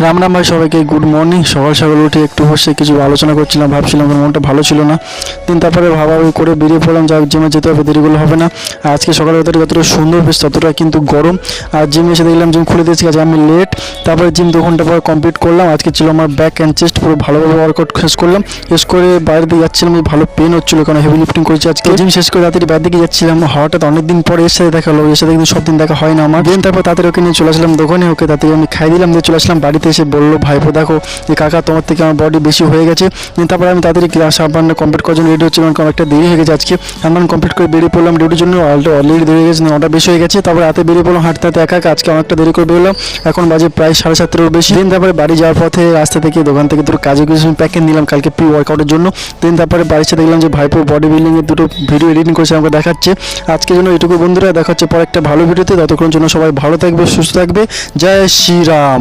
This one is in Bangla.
রাম রাম ভাই, সবাইকে গুড মর্নিং। সকাল সকাল উঠে একটু বসে কিছু আলোচনা করছিলাম, ভাবছিলাম আমার মনটা ভালো ছিল না। তারপরে ভাবাভাবি করে বেরিয়ে পড়লাম, যা জিমে যেতে হবে, দেরিগুলো হবে না। আর আজকে সকালে যতটা সুন্দর বেশ ততটা কিন্তু গরম। আর জিমে এসে দেখলাম জিম খুলে দিয়েছি, আজকে আমি লেট। তারপরে জিম 2 ঘন্টা পর কমপ্লিট করলাম। আজকে ছিল আমার ব্যাক অ্যান্ড চেস্ট, পুরো ভালোভাবে ওয়ার্কআউট শেষ করলাম। শেষ করে বাইরে দিকে যাচ্ছিলাম, ভালো পেন হচ্ছিলো কারণ হেভি লিফটিং করেছি আজকে। জিম শেষ করে তাড়াতাড়ি বাইরে দিকে যাচ্ছিলাম, হঠাৎ অনেকদিন পরে এর সাথে দেখা হলো। এর সাথে কিন্তু সব দিন দেখা হয় না আমার। দেন তারপর তাড়াতাড়ি ওকে নিয়ে চলে আসলাম দোকানে, ওকে তাড়াতাড়ি আমি খাই দিলাম, দিয়ে চলে আসলাম বাড়িতে। এসে বললো, ভাইপো দেখো যে কাকা তোমার থেকে আমার বডি বেশি হয়ে গেছে। তারপরে আমি তাড়াতাড়ি ক্লাস রান্না কমপ্লিট করার জন্য রেডি হচ্ছিলাম, কারণ একটা দেরি হয়ে গেছে আজকে। রান্না কমপ্লিট করে বেরিয়ে পড়লাম ডিউটির জন্য। অলরেডি দেরি হয়ে গেছে, 9টা বেশি হয়ে গেছে। তারপরে রাতে বেরিয়ে পড়লাম হাঁটতে হাঁটতে একা একা। আজকে অনেকটা দেরি করে বেরোলাম, এখন বাজে প্রায় 7:30-এরও বেশি। দিন তারপরে বাড়ি যাওয়ার পথে রাস্তা থেকে দোকান থেকে দুটো কাজে কিছু প্যাকেট নিলাম কালকে প্রি ওয়ার্কআউটের জন্য। দিন তারপরে বাড়িতে দেখলাম যে ভাইপো বডি বিল্ডিংয়ের দুটো ভিডিও এডিটিং করেছে, আমাকে দেখাচ্ছে। আজকের জন্য এটুকু বন্ধুরা, দেখা হচ্ছে পরে একটা ভালো ভিডিওতে। ততক্ষণের জন্য সবাই ভালো থাকবে, সুস্থ থাকবে। জয় শ্রীরাম।